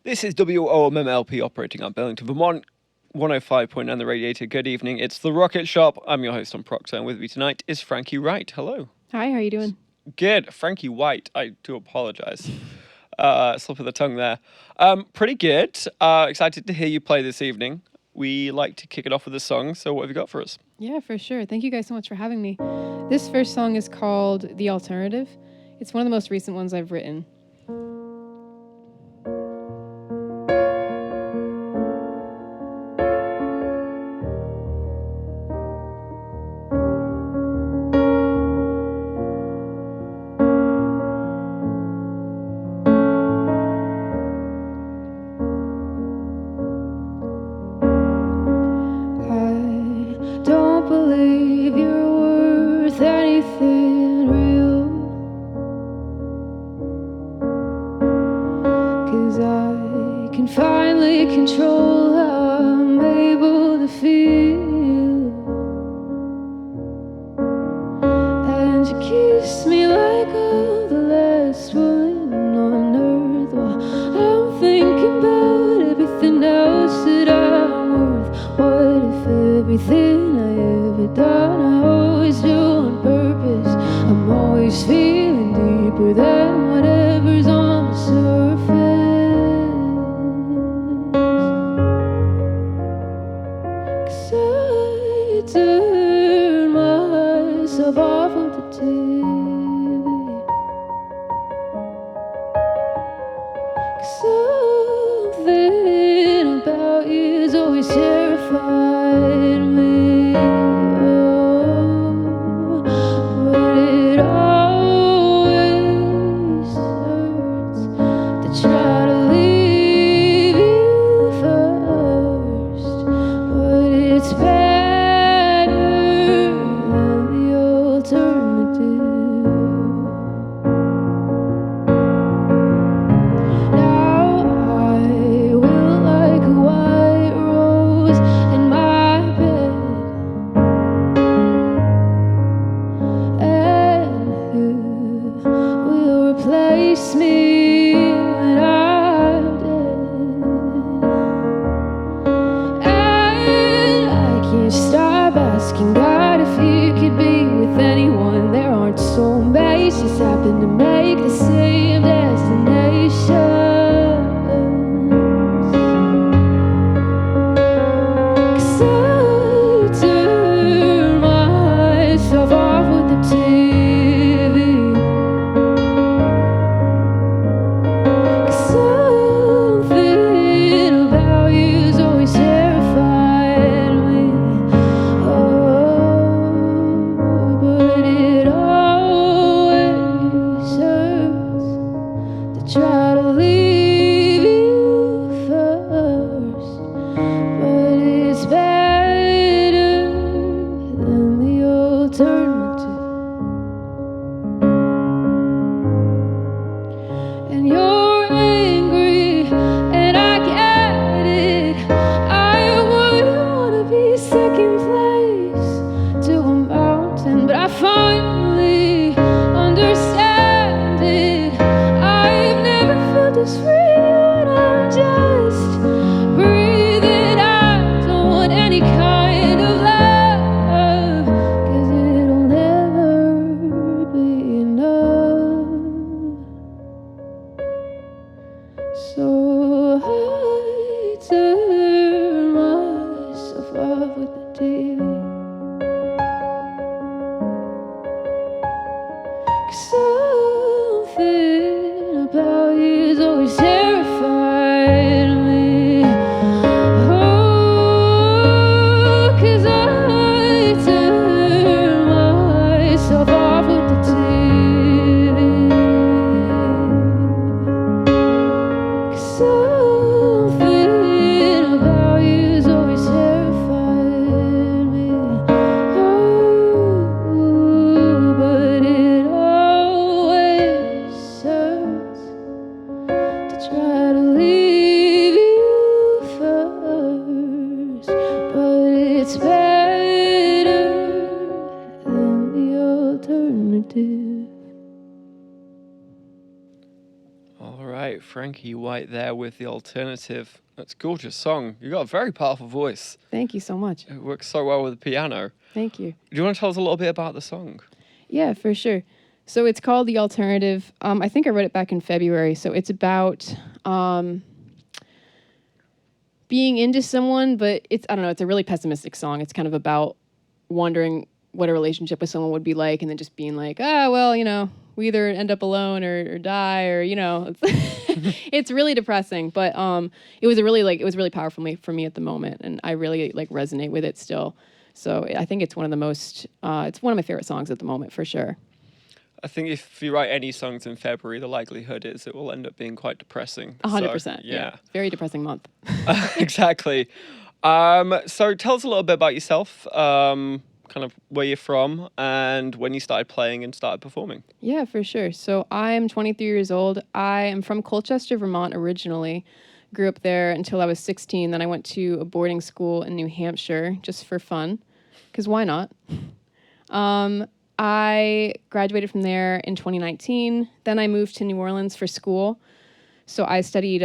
This is WOMMLP operating on Burlington, Vermont, 105.9 the radiator. Good evening. It's The Rocket Shop. I'm your host, Tom Proctor, and with me tonight is Frankie Wright. Hello. Hi, how are you doing? Good. Frankie White. I do apologize. Slip of the tongue there. Pretty good. Excited to hear you play this evening. We like to kick it off with a song, so what have you got for us? Yeah, for sure. Thank you guys so much for having me. This first song is called The Alternative. It's one of the most recent ones I've written. Believe you're worth anything real, 'cause I can finally control how I'm able to feel, and you kiss me like I'm the last one on earth, while I'm thinking about everything else that I'm worth. What if everything done I always do on purpose? I'm always feeling deeper than whatever's on the surface, 'cause I turn myself off of the TV, 'cause something about you's always terrified me. Frankie White there with The Alternative. That's a gorgeous song. You got a very powerful voice. Thank you so much. It works so well with the piano. Thank you. Do you want to tell us a little bit about the song? Yeah, for sure. So it's called The Alternative. I think I wrote it back in February. So it's about being into someone, but I don't know, it's a really pessimistic song. It's kind of about wondering what a relationship with someone would be like, and then just being like, well, we either end up alone or die, or, it's really depressing. But it was really powerful for me at the moment, and I really resonate with it still. So I think it's one of the most, it's one of my favorite songs at the moment, for sure. I think if you write any songs in February, the likelihood is it will end up being quite depressing. 100%. Yeah. Very depressing month. Exactly. So tell us a little bit about yourself, kind of where you're from and when you started playing and started performing. Yeah, for sure. So I'm 23 years old. I am from Colchester, Vermont originally. Grew up there until I was 16. Then I went to a boarding school in New Hampshire just for fun, because why not? I graduated from there in 2019. Then I moved to New Orleans for school. So I studied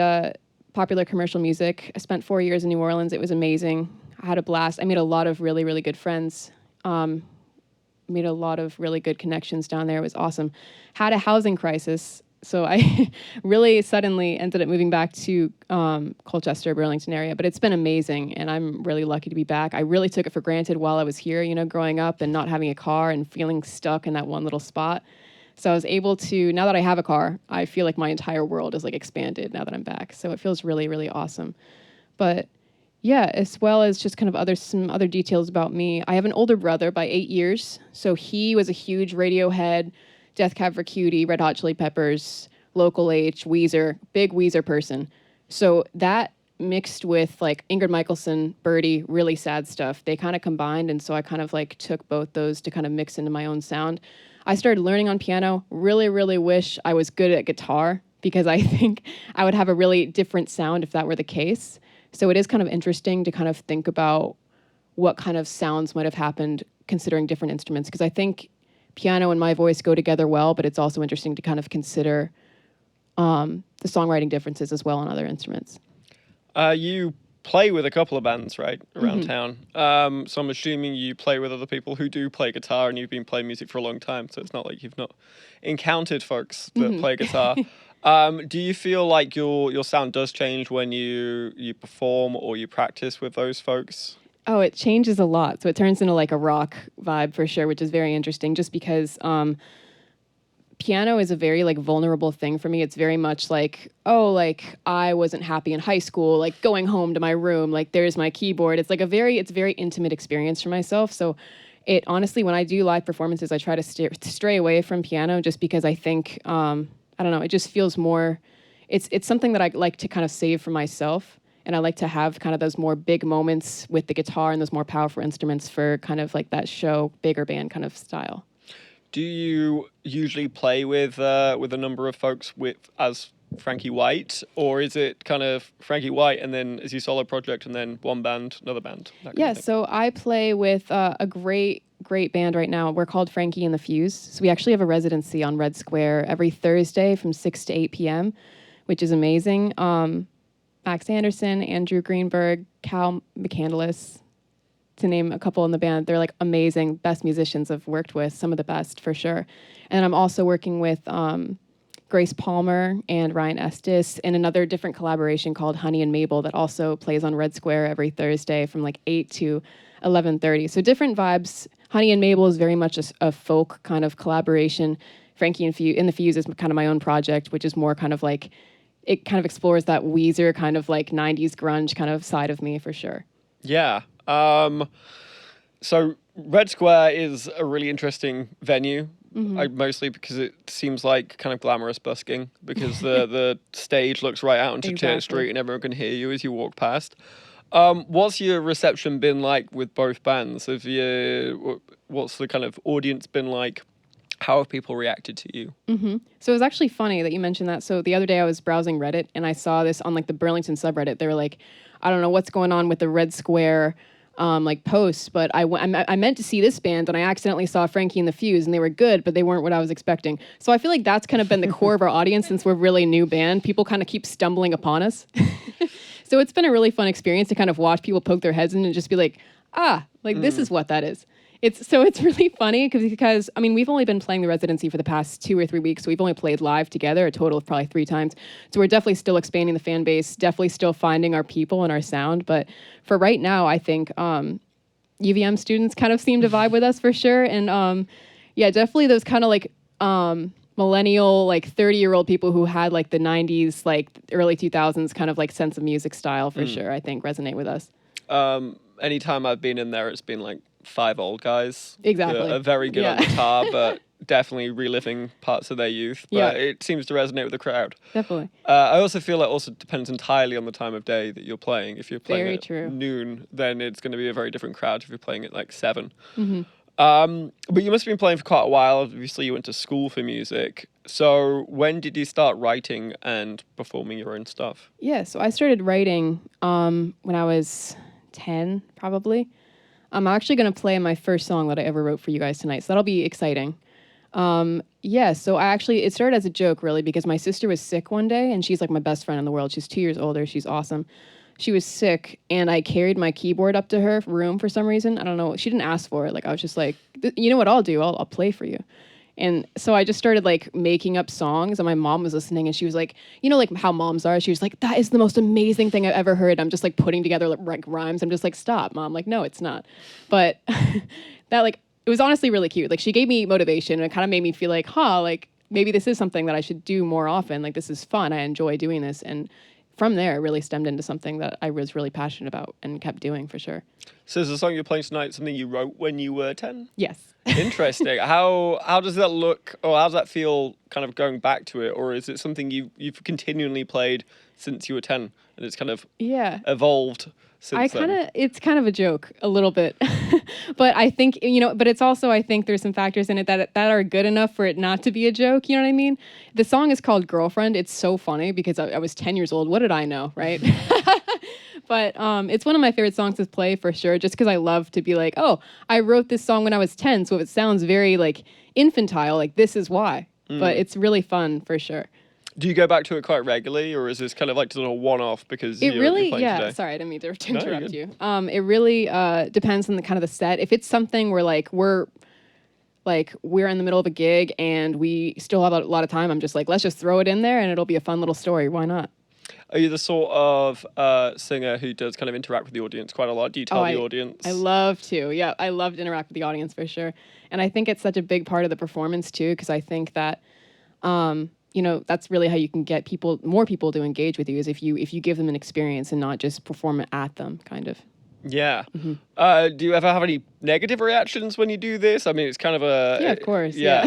popular commercial music. I spent 4 years in New Orleans. It was amazing. I had a blast. I made a lot of really, really good friends. Made a lot of really good connections down there. It was awesome. Had a housing crisis. So I really suddenly ended up moving back to Colchester, Burlington area. But it's been amazing, and I'm really lucky to be back. I really took it for granted while I was here, growing up and not having a car and feeling stuck in that one little spot. So I was able to, now that I have a car, I feel like my entire world is expanded now that I'm back. So it feels really, really awesome. But yeah, as well as just kind of some other details about me. I have an older brother by 8 years. So he was a huge Radiohead, Death Cab for Cutie, Red Hot Chili Peppers, Local H, Weezer, big Weezer person. So that mixed with Ingrid Michaelson, Birdie, really sad stuff, they kind of combined. And so I kind of took both those to kind of mix into my own sound. I started learning on piano. Really, really wish I was good at guitar, because I think I would have a really different sound if that were the case. So it is kind of interesting to kind of think about what kind of sounds might have happened considering different instruments, because I think piano and my voice go together well, but it's also interesting to kind of consider the songwriting differences as well on other instruments. You play with a couple of bands, right, around town. So I'm assuming you play with other people who do play guitar, and you've been playing music for a long time, so it's not like you've not encountered folks that play guitar. Do you feel like your sound does change when you perform or you practice with those folks? Oh, it changes a lot. So it turns into a rock vibe for sure, which is very interesting, just because piano is a very vulnerable thing for me. It's very much I wasn't happy in high school, going home to my room, there's my keyboard. It's it's a very intimate experience for myself. So it honestly, when I do live performances, I try to stray away from piano, just because I think, I don't know, it just feels more, it's something that I like to kind of save for myself. And I like to have kind of those more big moments with the guitar and those more powerful instruments for kind of that show, bigger band kind of style. Do you usually play with a number of folks as Frankie White, or is it kind of Frankie White and then is your solo project and then one band, another band? Yeah, so I play with a great band right now. We're called Frankie and the Fuse. So we actually have a residency on Red Square every Thursday from 6 to 8 p.m., which is amazing. Max Anderson, Andrew Greenberg, Cal McCandless, to name a couple in the band. They're amazing, best musicians I've worked with, some of the best for sure. And I'm also working with Grace Palmer and Ryan Estes in another different collaboration called Honey and Mabel that also plays on Red Square every Thursday from 8 to 11:30. So different vibes. Honey and Mabel is very much a folk kind of collaboration. Frankie and the Fuse is kind of my own project, which is more kind of it kind of explores that Weezer kind of 90s grunge kind of side of me for sure. Yeah. So Red Square is a really interesting venue, mostly because it seems like kind of glamorous busking, because the stage looks right out into Church Street and everyone can hear you as you walk past. What's your reception been like with both bands? What's the kind of audience been like? How have people reacted to you? So it was actually funny that you mentioned that. So the other day I was browsing Reddit and I saw this on the Burlington subreddit. They were I don't know what's going on with the Red Square like posts, but I meant to see this band and I accidentally saw Frankie and the Fuse and they were good, but they weren't what I was expecting. So I feel like that's kind of been the core of our audience since we're a really new band. People kind of keep stumbling upon us. So it's been a really fun experience to kind of watch people poke their heads in and just be like, this is what that is. It's really funny because I mean, we've only been playing the residency for the past 2 or 3 weeks. So we've only played live together a total of probably 3 times. So we're definitely still expanding the fan base, definitely still finding our people and our sound. But for right now, I think UVM students kind of seem to vibe with us for sure. And definitely those kind of like millennial, like 30-year-old people who had like the 90s, like early 2000s kind of like sense of music style for sure, I think resonate with us. Anytime I've been in there, it's been like 5 old guys. Exactly. Are very good on guitar, but definitely reliving parts of their youth. But it seems to resonate with the crowd. Definitely. I also feel it also depends entirely on the time of day that you're playing. If you're playing Very at true. noon, then it's going to be a very different crowd if you're playing at like 7. Mm-hmm. But you must have been playing for quite a while. Obviously, you went to school for music. So when did you start writing and performing your own stuff? Yeah, so I started writing when I was 10, probably. I'm actually going to play my first song that I ever wrote for you guys tonight, so that'll be exciting. So it started as a joke, really, because my sister was sick one day, and she's like my best friend in the world. She's 2 years older. She's awesome. She was sick, and I carried my keyboard up to her room for some reason. I don't know. She didn't ask for it. Like, I was just like, you know what I'll do? I'll play for you. And so I just started like making up songs, and my mom was listening, and she was like, you know, like how moms are. She was like, that is the most amazing thing I've ever heard. I'm just like putting together like rhymes. I'm just like, stop, Mom. Like, no, it's not. But that like, it was honestly really cute. Like, she gave me motivation, and it kind of made me feel like, like maybe this is something that I should do more often. Like, this is fun. I enjoy doing this. And from there, it really stemmed into something that I was really passionate about and kept doing for sure. So is the song you're playing tonight something you wrote when you were 10? Yes. Interesting. How does that look, or how does that feel kind of going back to it? Or is it something you've continually played since you were 10 and it's kind of evolved since then? It's kind of a joke a little bit. But I think, but it's also, I think there's some factors in it that are good enough for it not to be a joke. You know what I mean? The song is called Girlfriend. It's so funny because I was 10 years old. What did I know, right? But it's one of my favorite songs to play for sure, just because I love to be like, oh, I wrote this song when I was 10, so if it sounds very like infantile, like this is why. But it's really fun for sure. Do you go back to it quite regularly, or is this kind of like just a one-off because you're playing today? Sorry, I didn't mean to interrupt you. It really depends on the kind of the set. If it's something where like we're in the middle of a gig and we still have a lot of time, I'm just like, let's just throw it in there and it'll be a fun little story. Why not? Are you the sort of singer who does kind of interact with the audience quite a lot? Do you tell the audience? I love to. Yeah, I love to interact with the audience for sure. And I think it's such a big part of the performance too, because I think that, that's really how you can get more people to engage with you, is if you give them an experience and not just perform it at them, kind of. Yeah. Mm-hmm. Do you ever have any negative reactions when you do this? I mean, it's kind of a... Yeah, of course. Yeah.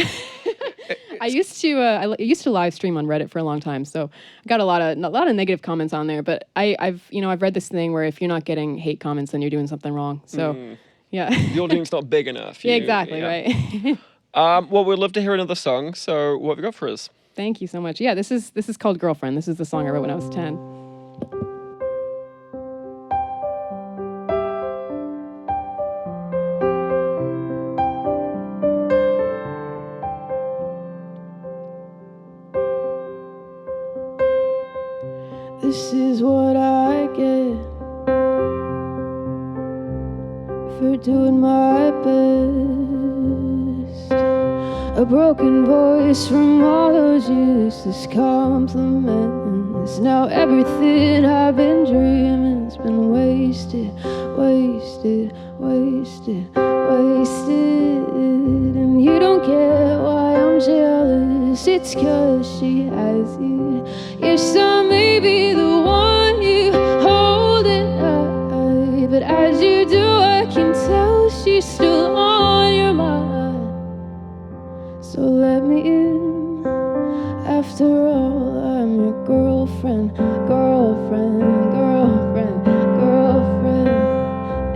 I used to live stream on Reddit for a long time, so I got a lot of negative comments on there. But I've read this thing where if you're not getting hate comments, then you're doing something wrong. So, yeah. The audience not big enough. Yeah, exactly. Right. Well, we'd love to hear another song. So, what have you got for us? Thank you so much. Yeah, this is called Girlfriend. This is the song I wrote when I was 10. This is what I get for doing my best. A broken voice from all those useless compliments. Now everything I've been dreaming's been wasted, wasted, wasted, wasted. And you don't get why I'm jealous. It's 'cause she has you. Yes, I may be the one you hold at night, but as you do, I can tell she's still on your mind. So let me in. After all, I'm your girlfriend, girlfriend, girlfriend, girlfriend.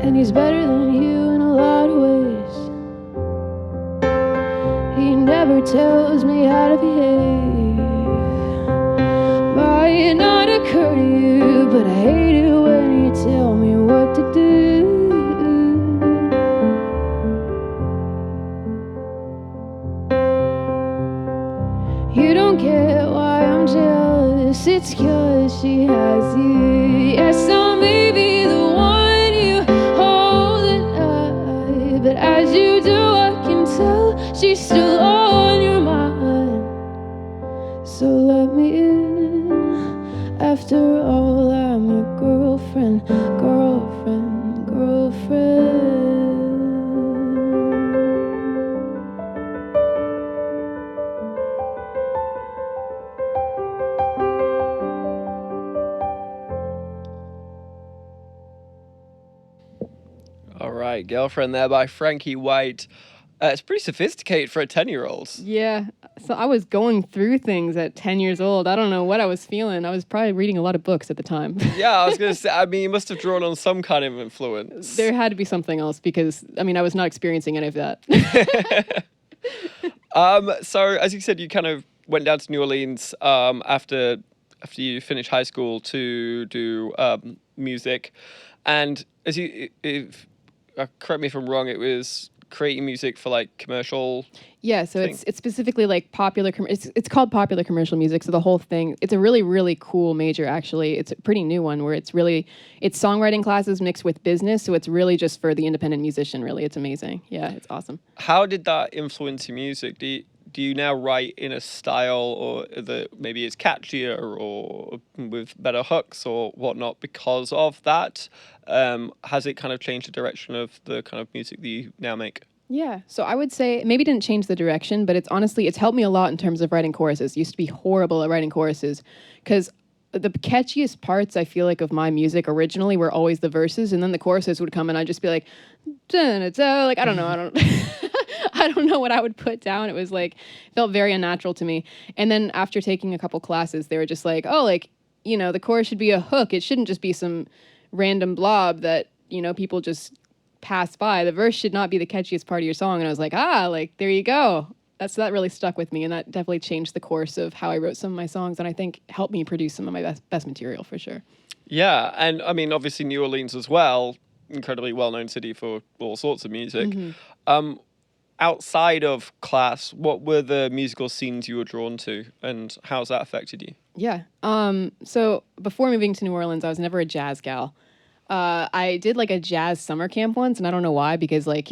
And he's better than you in a lot of ways. He never tells me how to behave. Might not occur to you, but I hate it when you tell me what to do. she has you. Yes, I may be the one you hold at night, but as you do, I can tell she's still on your mind. So let me in. After all, I'm your girlfriend, girlfriend, girlfriend. All right, Girlfriend there by Frankie White. It's pretty sophisticated for a 10-year-old. Yeah. So I was going through things at 10 years old. I don't know what I was feeling. I was probably reading a lot of books at the time. Yeah, I was going to say, I mean, you must have drawn on some kind of influence. There had to be something else because, I mean, I was not experiencing any of that. So, as you said, you kind of went down to New Orleans after you finished high school to do music. And as correct me if I'm wrong, it was creating music for like commercial. Yeah, so it's specifically like popular. It's called popular commercial music. So the whole thing, it's a really really cool major. Actually, it's a pretty new one where it's songwriting classes mixed with business. So it's really just for the independent musician. Really, it's amazing. Yeah, it's awesome. How did that influence your music? Do you now write in a style or that maybe it's catchier or with better hooks or whatnot because of that? Has it kind of changed the direction of the kind of music that you now make? Yeah, so I would say it maybe didn't change the direction, but it's helped me a lot in terms of writing choruses. Used to be horrible at writing choruses because the catchiest parts I feel like of my music originally were always the verses, and then the choruses would come and I'd just be like, like I don't know. I don't know what I would put down. It was like, felt very unnatural to me. And then after taking a couple classes, they were just like, oh, like, you know, the chorus should be a hook. It shouldn't just be some random blob that, you know, people just pass by. The verse should not be the catchiest part of your song. And I was like, like, there you go. That really stuck with me. And that definitely changed the course of how I wrote some of my songs. And I think helped me produce some of my best material for sure. Yeah. And I mean, obviously New Orleans as well, incredibly well-known city for all sorts of music. Mm-hmm. Outside of class, what were the musical scenes you were drawn to and how's that affected you? Yeah. So before moving to New Orleans, I was never a jazz gal. I did like a jazz summer camp once, and I don't know why, because like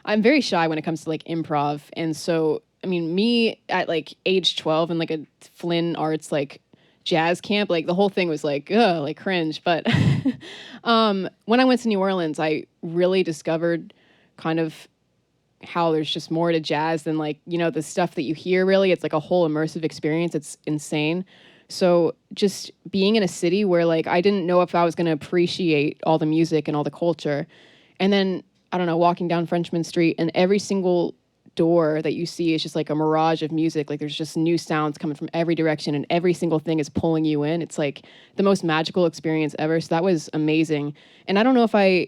I'm very shy when it comes to like improv. And so, I mean, me at like age 12 and like a Flynn Arts like jazz camp, like the whole thing was like, ugh, like cringe. But when I went to New Orleans, I really discovered kind of how there's just more to jazz than like, you know, the stuff that you hear really. It's like a whole immersive experience. It's insane. So just being in a city where like I didn't know if I was going to appreciate all the music and all the culture. And then, I don't know, walking down Frenchman Street and every single door that you see is just like a mirage of music. Like there's just new sounds coming from every direction and every single thing is pulling you in. It's like the most magical experience ever. So that was amazing. And I don't know if I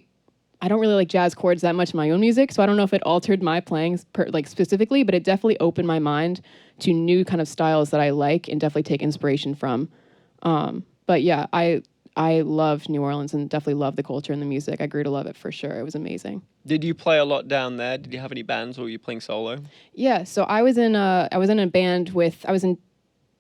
don't really like jazz chords that much in my own music, so I don't know if it altered my playing like specifically, but it definitely opened my mind to new kind of styles that I like and definitely take inspiration from. But yeah, I love New Orleans and definitely love the culture and the music. I grew to love it for sure. It was amazing. Did you play a lot down there? Did you have any bands or were you playing solo? Yeah, so I was in a band with, I was in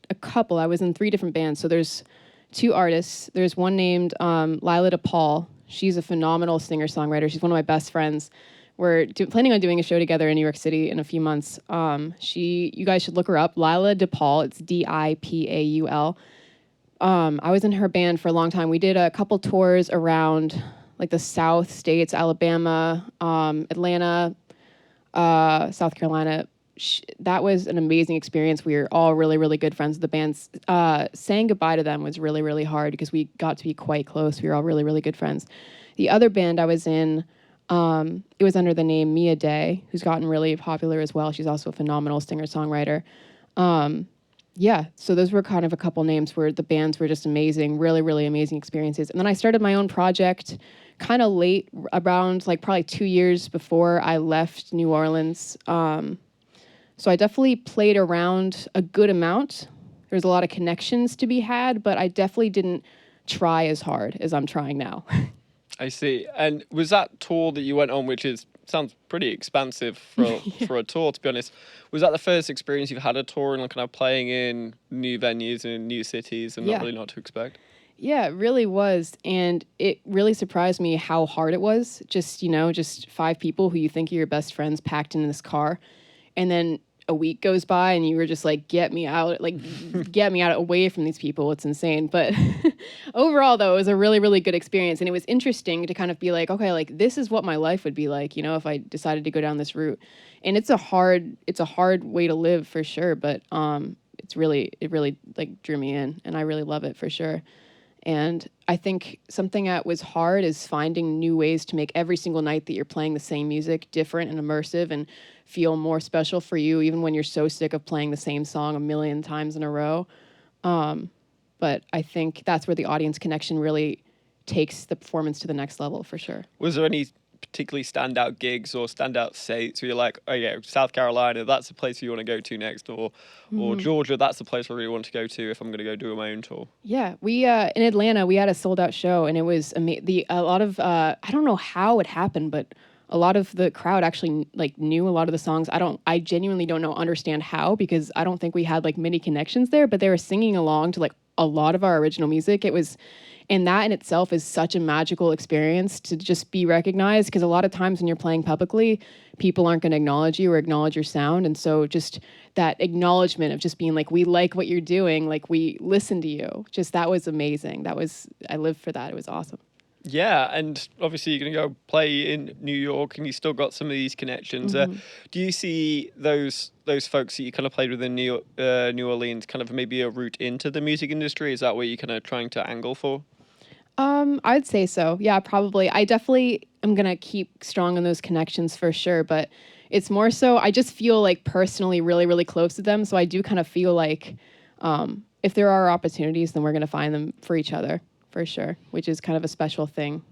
a couple. I was in 3 different bands. So there's 2 artists. There's one named Lila DePaul. She's a phenomenal singer-songwriter. She's one of my best friends. We're planning on doing a show together in New York City in a few months. You guys should look her up. Lila DePaul. It's DIPAUL. I was in her band for a long time. We did a couple tours around like the South states, Alabama, Atlanta, South Carolina. That was an amazing experience. We were all really, really good friends of the bands. Saying goodbye to them was really, really hard because we got to be quite close. We were all really, really good friends. The other band I was in, it was under the name Mia Day, who's gotten really popular as well. She's also a phenomenal singer-songwriter. Yeah, so those were kind of a couple names where the bands were just amazing, really, really amazing experiences. And then I started my own project kind of late, around like probably 2 years before I left New Orleans. So I definitely played around a good amount. There's a lot of connections to be had, but I definitely didn't try as hard as I'm trying now. I see. And was that tour that you went on, which is sounds pretty expansive for for a tour, to be honest. Was that the first experience you've had a tour and like, kind of playing in new venues and new cities and not really know what to expect? Yeah, it really was. And it really surprised me how hard it was. Just 5 people who you think are your best friends packed in this car. And then a week goes by and you were just like, get me out, get me out away from these people. It's insane. But overall, though, it was a really, really good experience. And it was interesting to kind of be like, okay, like this is what my life would be like, if I decided to go down this route. And it's a hard way to live for sure. But it really like drew me in, and I really love it for sure. And I think something that was hard is finding new ways to make every single night that you're playing the same music different and immersive and feel more special for you, even when you're so sick of playing the same song a million times in a row. But I think that's where the audience connection really takes the performance to the next level for sure. Was there any particularly standout gigs or standout states where you're like, oh yeah, South Carolina, that's the place you want to go to next, or Georgia, that's the place I really want to go to if I'm going to go do my own tour? Yeah, we in Atlanta we had a sold out show, and it was a lot of I don't know how it happened, but a lot of the crowd actually like knew a lot of the songs. I genuinely don't understand how, because I don't think we had like many connections there, but they were singing along to like a lot of our original music. And that in itself is such a magical experience to just be recognized, because a lot of times when you're playing publicly, people aren't going to acknowledge you or acknowledge your sound. And so just that acknowledgement of just being like, we like what you're doing, like we listen to you, just that was amazing. I lived for that. It was awesome. Yeah, and obviously you're going to go play in New York, and you still got some of these connections. Do you see those folks that you kind of played with in New Orleans kind of maybe a route into the music industry? Is that what you're kind of trying to angle for? I'd say so. Yeah, probably. I definitely am going to keep strong on those connections for sure, but it's more so I just feel like personally really, really close to them. So I do kind of feel like if there are opportunities, then we're going to find them for each other for sure, which is kind of a special thing.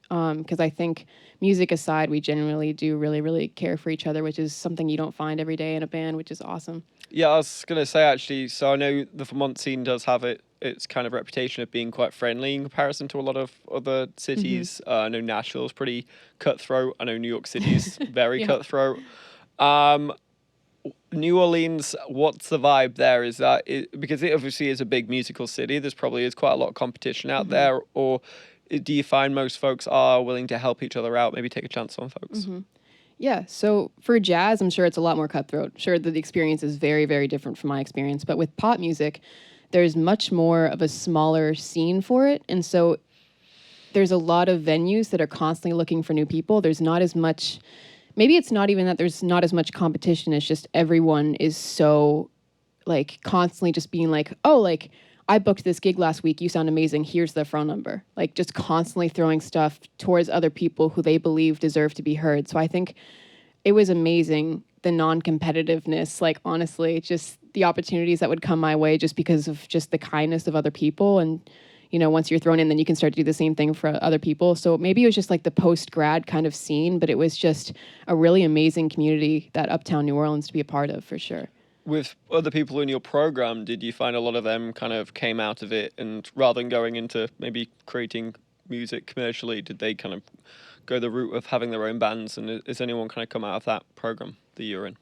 Because I think music aside, we genuinely do really, really care for each other, which is something you don't find every day in a band, which is awesome. Yeah, I was going to say actually, so I know the Vermont scene does have its kind of reputation of being quite friendly in comparison to a lot of other cities. I know Nashville's pretty cutthroat. I know New York City's very cutthroat. New Orleans, what's the vibe there? Is that because it obviously is a big musical city, there's probably is quite a lot of competition out there, or do you find most folks are willing to help each other out, maybe take a chance on folks? Yeah, so for jazz, I'm sure it's a lot more cutthroat. Sure, the experience is very, very different from my experience, but with pop music, there's much more of a smaller scene for it, and so there's a lot of venues that are constantly looking for new people. There's not as much... Maybe it's not even that there's not as much competition. It's just everyone is so, like, constantly just being like, oh, like, I booked this gig last week. You sound amazing. Here's the phone number. Like, just constantly throwing stuff towards other people who they believe deserve to be heard. So I think it was amazing, the non-competitiveness. Like, honestly, just the opportunities that would come my way just because of just the kindness of other people. And once you're thrown in, then you can start to do the same thing for other people. So maybe it was just like the post-grad kind of scene, but it was just a really amazing community that Uptown New Orleans to be a part of, for sure. With other people in your program, did you find a lot of them kind of came out of it, and rather than going into maybe creating music commercially, did they kind of go the route of having their own bands? And has anyone kind of come out of that program that you're in,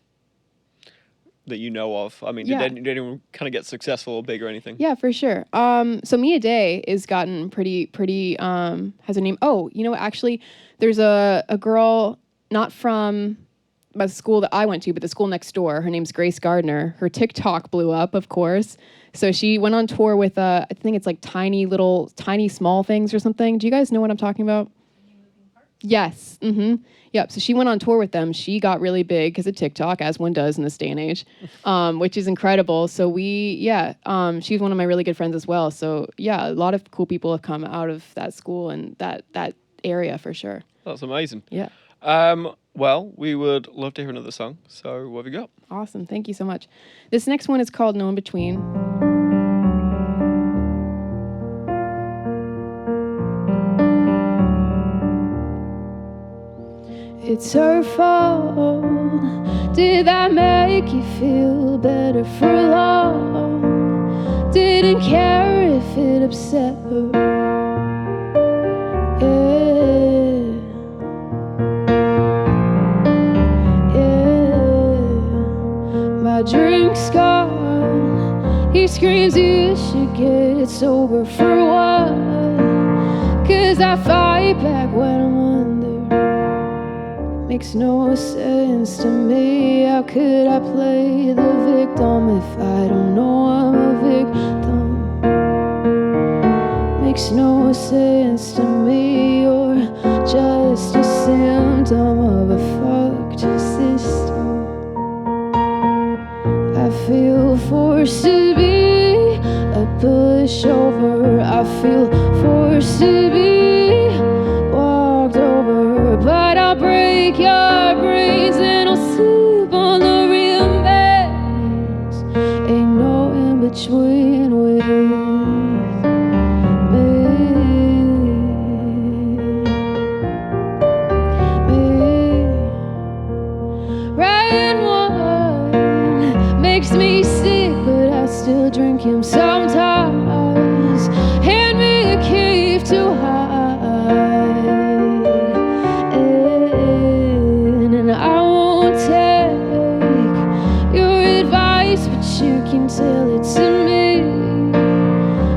that you know of? I mean, did anyone kind of get successful or big or anything? Yeah, for sure. So Mia Day is gotten pretty has a name. Oh, actually there's a girl not from the school that I went to, but the school next door. Her name's Grace Gardner. Her TikTok blew up, of course. So she went on tour with I think it's like Tiny Small Things or something. Do you guys know what I'm talking about? Yes. Yep. So she went on tour with them. She got really big because of TikTok, as one does in this day and age, which is incredible. So she's one of my really good friends as well. So yeah, a lot of cool people have come out of that school and that area for sure. That's amazing. Yeah. Well, we would love to hear another song. So what have you got? Awesome. Thank you so much. This next one is called No In Between. It's her fault. Did that make you feel better for long? Didn't care if it upset her. Yeah. drink's gone. He screams you should get sober for what? 'Cause I fight back when I'm under. Makes no sense to me. How could I play the victim if I don't know I'm a victim? Makes no sense to me. You're just a symptom of a fucked system. I feel forced to be a pushover. I feel forced to be walked over. But I'll break your brains and I'll sleep on the real beds. Ain't no in between with me. Ryan one makes me sick, but I still drink him sometimes. Hand me a cave to hide in, and I won't take your advice, but you can tell it to me.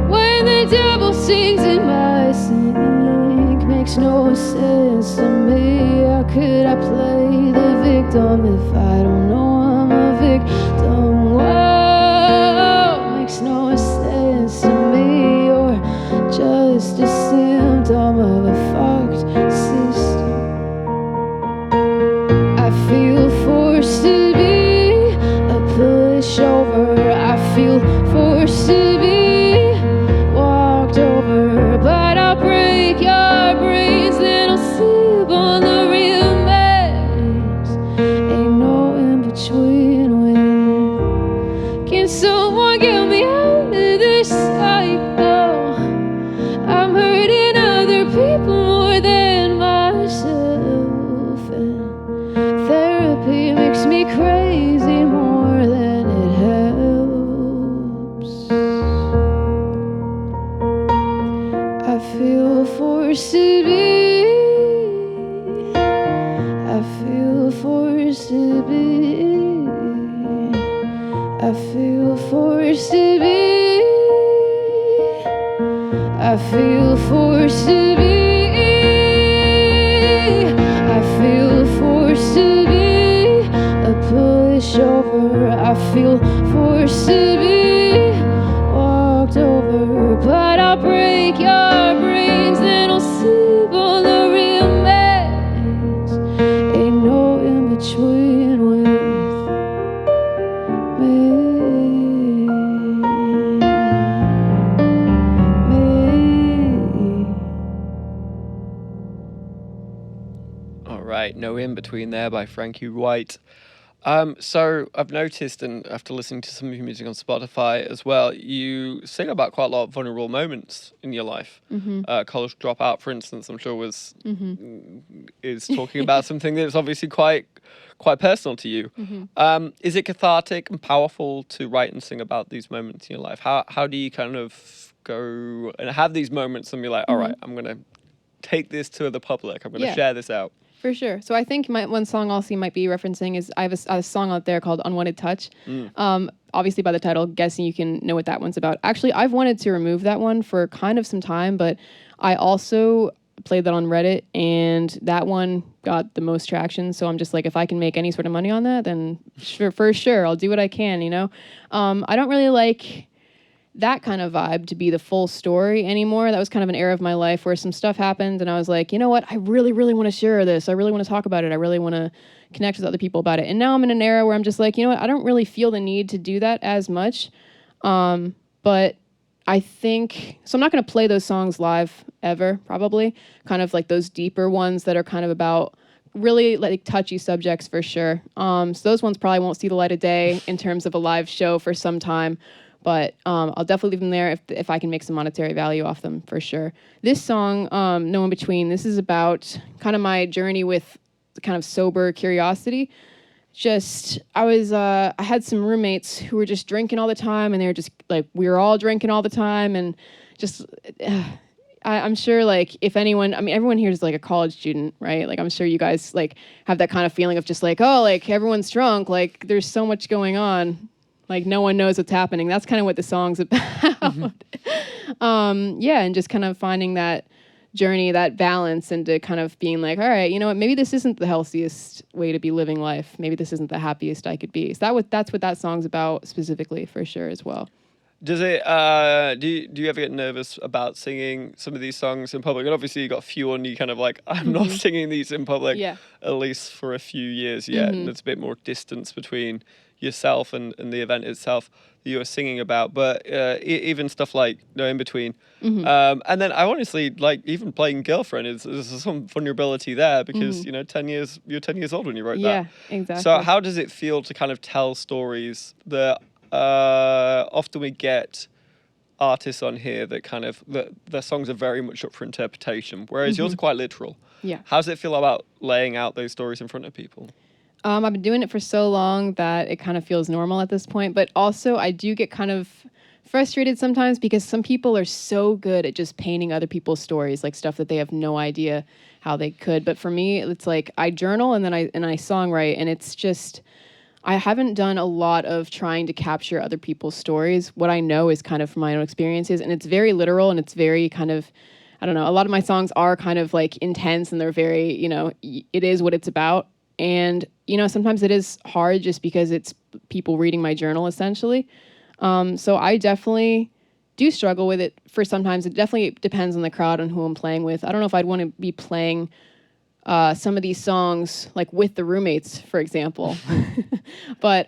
When the devil sings in my sink, makes no sense to me. How could I play the victim if I don't know I'm a victim? Whoa, makes no sense to me. You're just a symptom of a fucked system. I feel forced to be a pushover. I feel forced to be walked over. But I'll break your brains and I'll sleep on the real meds. Ain't no in between with. Can someone get me out of this cycle? I'm hurting other people more than myself, and therapy makes me crazy more than it helps. I feel forced to be. I feel forced to be. I feel forced to be. I feel forced to be. I feel forced to be a pushover. I feel forced to be walked over. But I'll break your brains and I'll sleep on the real meds. Ain't no in between with me. All right, No In Between there by Frankie White. So I've noticed, and after listening to some of your music on Spotify as well, you sing about quite a lot of vulnerable moments in your life. College Dropout, for instance, I'm sure is talking about something that's obviously quite personal to you. Is it cathartic and powerful to write and sing about these moments in your life? How do you kind of go and have these moments and be like, all right, I'm gonna take this to the public. I'm gonna share this out. For sure. So I think one song also you might be referencing is I have a song out there called Unwanted Touch. Obviously by the title, guessing you can know what that one's about. Actually, I've wanted to remove that one for kind of some time, but I also played that on Reddit and that one got the most traction. So I'm just like, if I can make any sort of money on that, then for sure, I'll do what I can, you know? I don't really like that kind of vibe to be the full story anymore. That was kind of an era of my life where some stuff happened and I was like, you know what? I really, really want to share this. I really want to talk about it. I really want to connect with other people about it. And now I'm in an era where I'm just like, you know what? I don't really feel the need to do that as much. But I think, so I'm not going to play those songs live ever, probably. Kind of like those deeper ones that are kind of about really like touchy subjects for sure. So those ones probably won't see the light of day in terms of a live show for some time. But I'll definitely leave them there if I can make some monetary value off them, for sure. This song, No In Between, this is about kind of my journey with kind of sober curiosity. Just, I had some roommates who were just drinking all the time, and they were just like, we were all drinking all the time, and just, I'm sure, like, if anyone, I mean, everyone here is like a college student, right? Like, I'm sure you guys like have that kind of feeling of just like, oh, like everyone's drunk, like there's so much going on, like no one knows what's happening. That's kind of what the song's about. Yeah, and just kind of finding that journey, that balance, and to kind of being like, all right, you know what, maybe this isn't the healthiest way to be living life. Maybe this isn't the happiest I could be. So that's what that song's about specifically, for sure, as well. Does it? Do you ever get nervous about singing some of these songs in public? And obviously, you got a few on you, kind of like, I'm not singing these in public, Yeah. at least for a few years yet. And there's a bit more distance between yourself and the event itself that you were singing about. But even stuff like No In Between. And then I honestly, like, even playing Girlfriend is some vulnerability there because, you know, 10 years, you're 10 years old when you wrote that. Yeah, exactly. So how does it feel to kind of tell stories that often we get artists on here that kind of their songs are very much up for interpretation, whereas yours are quite literal. Yeah. How does it feel about laying out those stories in front of people? I've been doing it for so long that it kind of feels normal at this point, but also I do get kind of frustrated sometimes because some people are so good at just painting other people's stories, like stuff that they have no idea how they could. But for me, it's like I journal and then I songwrite, and it's just, I haven't done a lot of trying to capture other people's stories. What I know is kind of from my own experiences, and it's very literal, and it's very kind of, I don't know, a lot of my songs are kind of like intense, and they're very, you know, it is what it's about. And, you know, sometimes it is hard just because it's people reading my journal, essentially. So I definitely do struggle with it for sometimes. It definitely depends on the crowd and who I'm playing with. I don't know if I'd want to be playing some of these songs like with the roommates, for example. But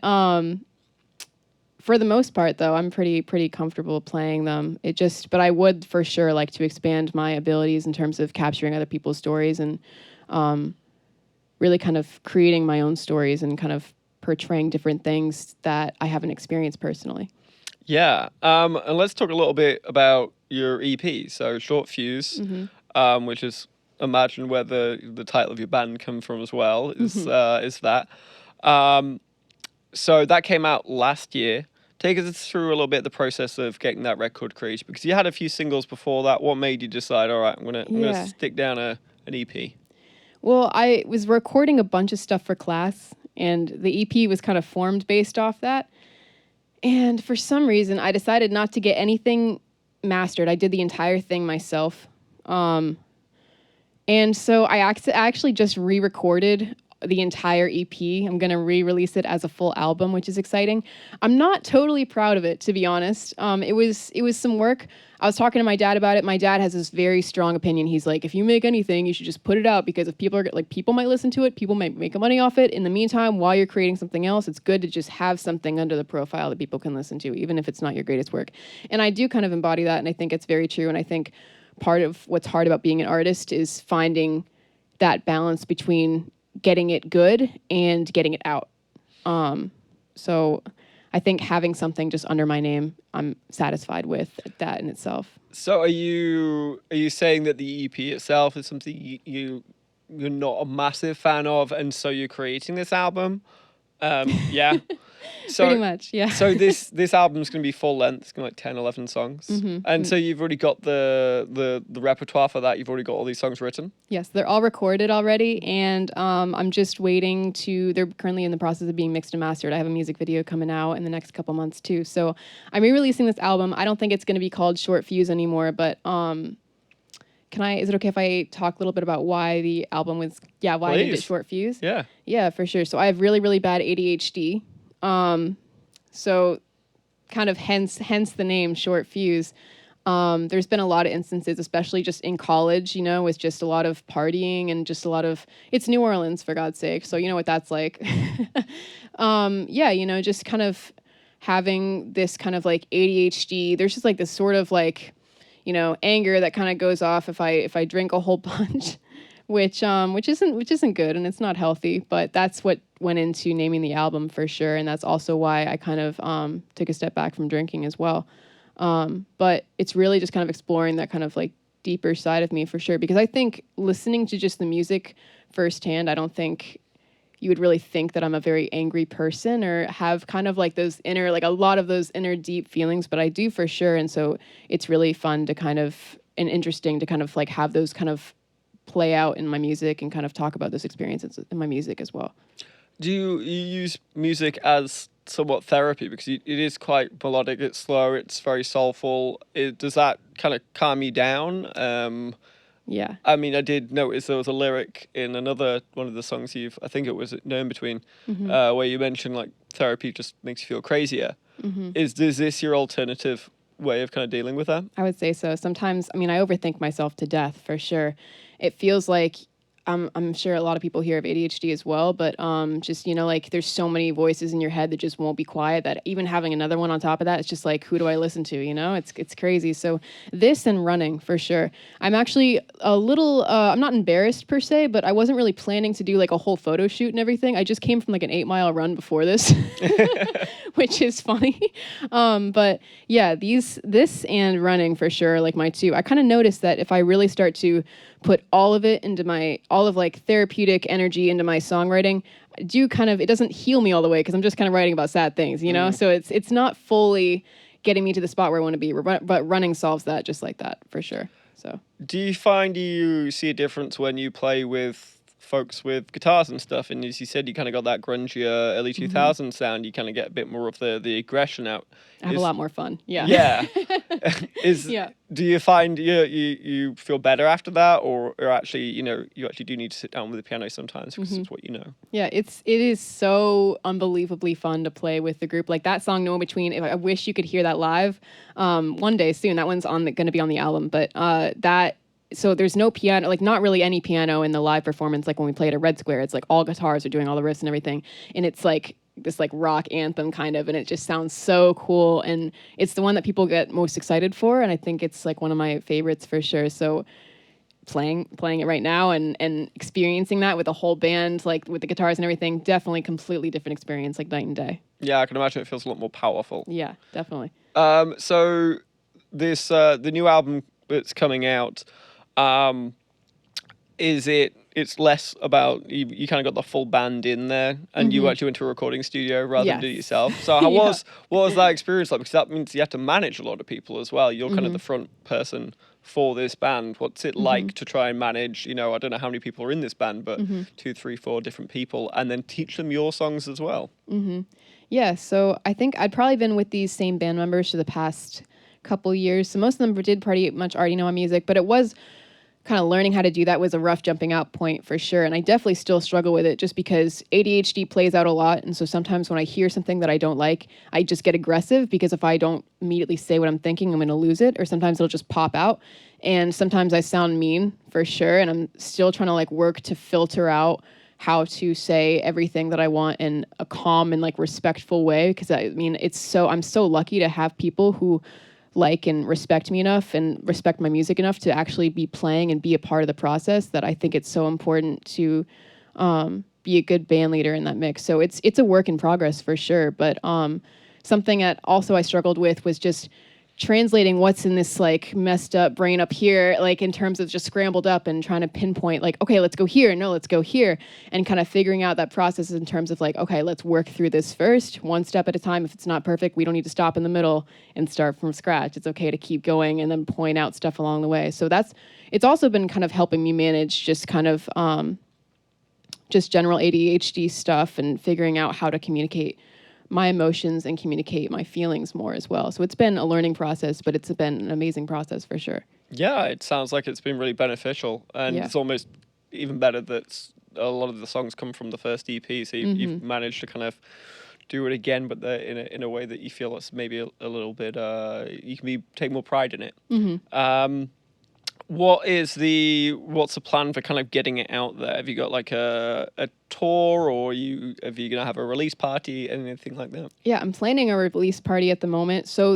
for the most part, though, I'm pretty comfortable playing them. But I would for sure like to expand my abilities in terms of capturing other people's stories and really kind of creating my own stories and kind of portraying different things that I haven't experienced personally. Yeah. And let's talk a little bit about your EP. So Short Fuse, which is imagine where the title of your band comes from as well, is that. So that came out last year. Take us through a little bit the process of getting that record created, because you had a few singles before that. What made you decide, all right, I'm gonna stick down an EP? Well, I was recording a bunch of stuff for class, and the EP was kind of formed based off that. And for some reason, I decided not to get anything mastered. I did the entire thing myself. And so I actually just re-recorded the entire EP. I'm going to re-release it as a full album, which is exciting. I'm not totally proud of it, to be honest. It was some work. I was talking to my dad about it. My dad has this very strong opinion. He's like, if you make anything, you should just put it out, because if people are like, people might listen to it, people might make money off it. In the meantime, while you're creating something else, it's good to just have something under the profile that people can listen to, even if it's not your greatest work. And I do kind of embody that, and I think it's very true. And I think part of what's hard about being an artist is finding that balance between getting it good and getting it out. So I think having something just under my name, I'm satisfied with that in itself. So are you saying that the EP itself is something you're not a massive fan of, and so you're creating this album? Yeah. So, pretty much, yeah. So this album's going to be full length. It's going to be like 10, 11 songs. And so you've already got the repertoire for that. You've already got all these songs written? Yes, they're all recorded already, and I'm just waiting they're currently in the process of being mixed and mastered. I have a music video coming out in the next couple months too. So I'm re-releasing this album. I don't think it's going to be called Short Fuse anymore, but is it okay if I talk a little bit about why the album was, why I named it Short Fuse? Yeah. Yeah, for sure. So I have really, really bad ADHD. So kind of hence the name Short Fuse. There's been a lot of instances, especially just in college, you know, with just a lot of partying and just a lot of, it's New Orleans, for God's sake. So you know what that's like. Yeah, you know, just kind of having this kind of like ADHD. There's just like this sort of like, you know, anger that kind of goes off if I drink a whole bunch, which isn't good, and it's not healthy. But that's what went into naming the album for sure, and that's also why I kind of took a step back from drinking as well. But it's really just kind of exploring that kind of like deeper side of me for sure, because I think listening to just the music firsthand, I don't think you would really think that I'm a very angry person or have kind of like those inner, like a lot of those inner deep feelings, but I do for sure. And so it's really fun to kind of and interesting to kind of like have those kind of play out in my music and kind of talk about those experiences in my music as well. Do you use music as somewhat therapy, because it is quite melodic, it's slow, it's very soulful? Does that kind of calm you down? Yeah. I mean, I did notice there was a lyric in another one of the songs I think it was No In Between, where you mentioned like therapy just makes you feel crazier. Is this your alternative way of kind of dealing with that? I would say so. Sometimes, I mean, I overthink myself to death for sure. It feels like I'm sure a lot of people here have ADHD as well, but just, like there's so many voices in your head that just won't be quiet, that even having another one on top of that, it's just like, who do I listen to? It's crazy. So this and running for sure. I'm actually a little, I'm not embarrassed per se, but I wasn't really planning to do like a whole photo shoot and everything. I just came from like an 8-mile run before this, which is funny. But yeah, this and running for sure, like my two. I kind of noticed that if I really start to put all of like therapeutic energy into my songwriting, it doesn't heal me all the way, because I'm just kind of writing about sad things, So it's not fully getting me to the spot where I want to be, but running solves that just like that for sure. So do you find you see a difference when you play with folks with guitars and stuff? And as you said, you kind of got that grungier early 2000s sound. You kind of get a bit more of the aggression out. I have a lot more fun. Yeah. Yeah. Yeah. Do you find you feel better after that, or actually, you actually do need to sit down with the piano sometimes because it's what you know? Yeah, it is so unbelievably fun to play with the group. Like that song No In Between, I wish you could hear that live one day soon. That one's going to be on the album, but so there's no piano, like not really any piano in the live performance. Like when we played at Red Square, it's like all guitars are doing all the riffs and everything. And it's like this like rock anthem kind of, and it just sounds so cool. And it's the one that people get most excited for. And I think it's like one of my favorites for sure. So playing it right now and experiencing that with a whole band, like with the guitars and everything, definitely completely different experience, like night and day. Yeah, I can imagine it feels a lot more powerful. Yeah, definitely. So this, the new album that's coming out, it's less about you kind of got the full band in there, and you actually went to a recording studio rather than do it yourself. So what was that experience like? Because that means you have to manage a lot of people as well. You're kind of the front person for this band. What's it like to try and manage, I don't know how many people are in this band, but 2, 3, 4 different people, and then teach them your songs as well? Yeah, so I think I'd probably been with these same band members for the past couple years. So most of them did pretty much already know my music, but it was kind of learning how to do that was a rough jumping out point for sure. And I definitely still struggle with it just because ADHD plays out a lot. And so sometimes when I hear something that I don't like, I just get aggressive, because if I don't immediately say what I'm thinking, I'm going to lose it. Or sometimes it'll just pop out. And sometimes I sound mean for sure. And I'm still trying to like work to filter out how to say everything that I want in a calm and like respectful way. Because I mean, I'm so lucky to have people who like and respect me enough and respect my music enough to actually be playing and be a part of the process, that I think it's so important to be a good band leader in that mix. So it's a work in progress for sure. But something that also I struggled with was just translating what's in this like messed up brain up here, like in terms of just scrambled up, and trying to pinpoint like, okay, let's go here. No, let's go here. And kind of figuring out that process in terms of like, okay, let's work through this first, one step at a time. If it's not perfect, we don't need to stop in the middle and start from scratch. It's okay to keep going and then point out stuff along the way. So it's also been kind of helping me manage just kind of just general ADHD stuff and figuring out how to communicate my emotions and communicate my feelings more as well. So it's been a learning process, but it's been an amazing process for sure. Yeah, it sounds like it's been really beneficial, and it's almost even better that a lot of the songs come from the first EP, so you've managed to kind of do it again, but in a way that you feel it's maybe a little bit, you can take more pride in it. What's the plan for kind of getting it out there? Have you got like a tour, or are you gonna have a release party, anything like that? Yeah, I'm planning a release party at the moment. So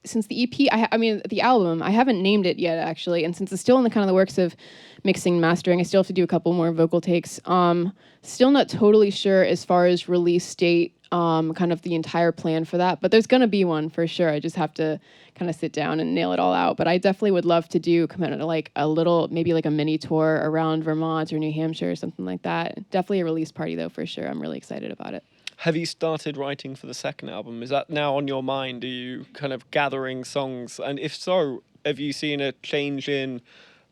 since the EP, the album, I haven't named it yet actually, and since it's still in the kind of the works of mixing, mastering, I still have to do a couple more vocal takes. Still not totally sure as far as release date, kind of the entire plan for that, but there's gonna be one for sure. I just have to kind of sit down and nail it all out. But I definitely would love to do kind of like a little, maybe like a mini tour around Vermont or New Hampshire or something like that. Definitely a release party though, for sure. I'm really excited about it. Have you started writing for the second album? Is that now on your mind? Are you kind of gathering songs? And if so, have you seen a change in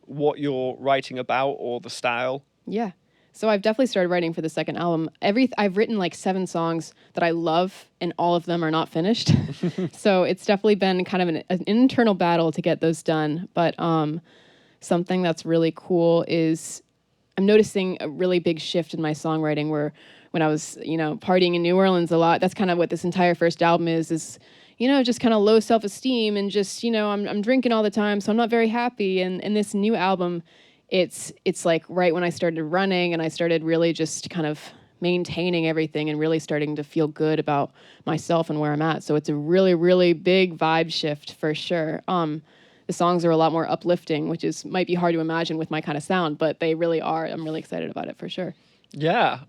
what you're writing about or the style? Yeah. So I've definitely started writing for the second album. I've written like 7 songs that I love, and all of them are not finished. So it's definitely been kind of an internal battle to get those done. But something that's really cool is I'm noticing a really big shift in my songwriting where when I was, partying in New Orleans a lot, that's kind of what this entire first album is, just kind of low self-esteem and just, I'm drinking all the time, so I'm not very happy. And this new album, it's like right when I started running and I started really just kind of maintaining everything and really starting to feel good about myself and where I'm at. So it's a really, really big vibe shift for sure. The songs are a lot more uplifting, which might be hard to imagine with my kind of sound, but they really are. I'm really excited about it for sure. Yeah,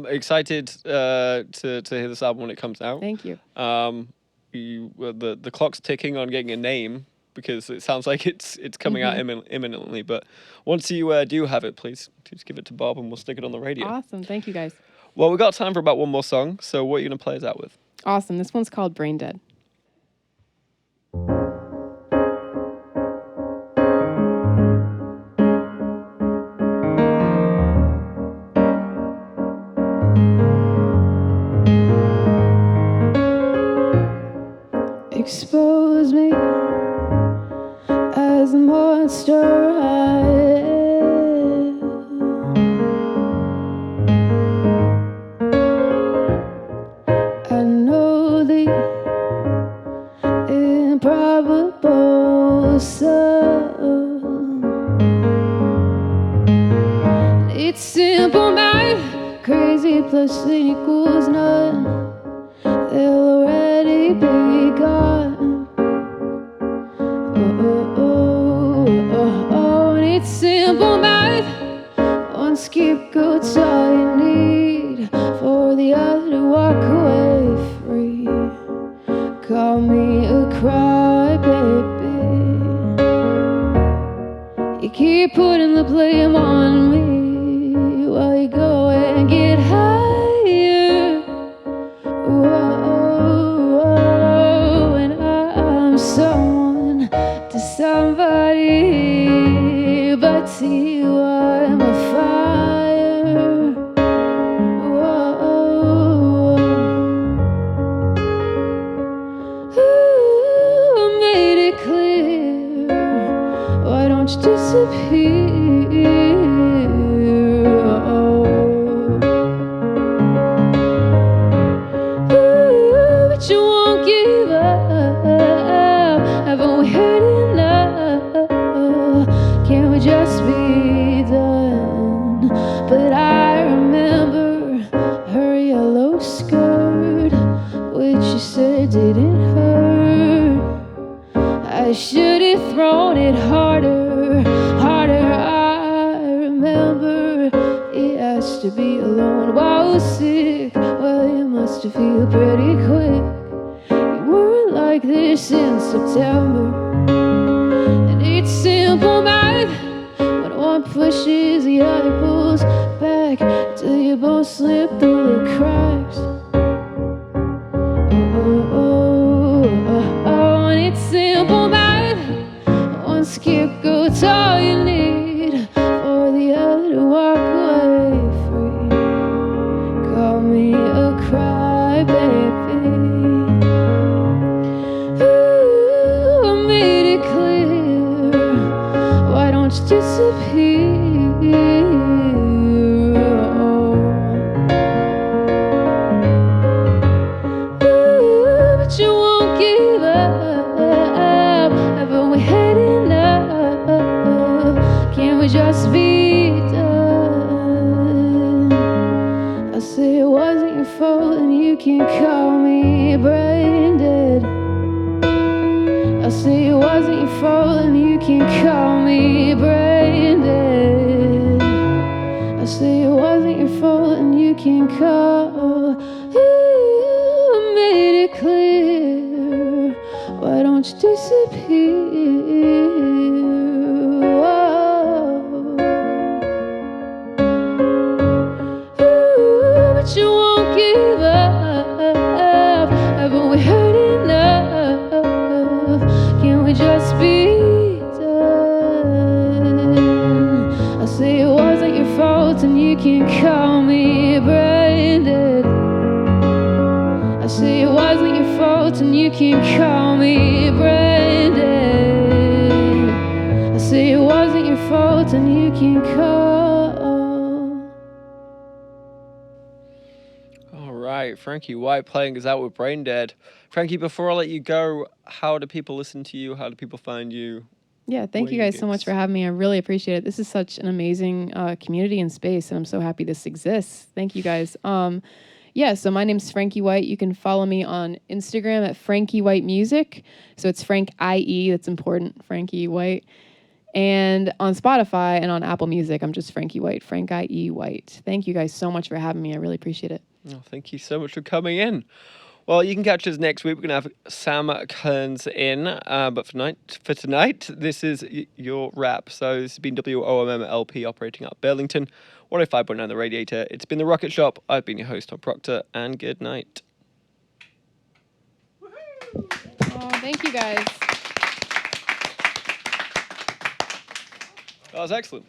excited to hear this album when it comes out. Thank you. The clock's ticking on getting a name because it sounds like it's coming out imminently. But once you do have it, please give it to Bob and we'll stick it on the radio. Awesome. Thank you, guys. Well, we've got time for about one more song. So what are you going to play us out with? Awesome. This one's called Brain Dead. Expose me as the monster I am. I know the improbable sum. It's simple math, crazy plus it equals none. They'll already be gone. And it's simple math. One scapegoat's all you need for the other to walk away free. Call me a crybaby. You keep putting the blame on me while you go and get higher. And I'm someone to somebody, but to you I'm a fire. Ooh, I made it clear. Why don't you disappear? But you won't give up. Haven't we heard enough? Can't we just be done? But I remember her yellow skirt, which you said didn't hurt. I should have thrown it harder, harder. I remember he asked to be alone while I was sick. Well, you must have feel pretty quick. You weren't like this in September. And it's simple math. When one pushes, the other pulls back till you both slip through the cracks. And it's simple math. One scapegoat's all you need for the other to walk away free. Call me a crybaby. Ooh, I made it clear. Why don't you disappear? Ooh, but you won't give up. Haven't we had enough? Can't we just be done? I say it wasn't your fault and you can call me brain dead. I say it wasn't your fault and you can call me brain dead. I say it wasn't your fault and you can call. I made it clear. Why don't you disappear? Ooh, but you won't give up. Haven't we heard enough? Can we just be can call me brain dead. I say it wasn't your fault and you can call me brain dead. I say it wasn't your fault and you can call. All right, Frankie White playing us out with Brain Dead. Frankie, before I let you go, how do people listen to you? How do people find you? Yeah, thank you guys so much for having me. I really appreciate it. This is such an amazing community and space, and I'm so happy this exists. Thank you guys. Yeah, so my name's Frankie White. You can follow me on Instagram at Frankie White Music. So it's Frank IE, that's important, Frankie White. And on Spotify and on Apple Music, I'm just Frankie White, Frank IE White. Thank you guys so much for having me. I really appreciate it. Oh, thank you so much for coming in. Well, you can catch us next week. We're going to have Sam Kearns in. But for tonight, this is your wrap. So this has been WOMMLP operating out of Burlington, 105.9 The Radiator. It's been The Rocket Shop. I've been your host, Tom Proctor, and good night. Oh, thank you guys. That was excellent.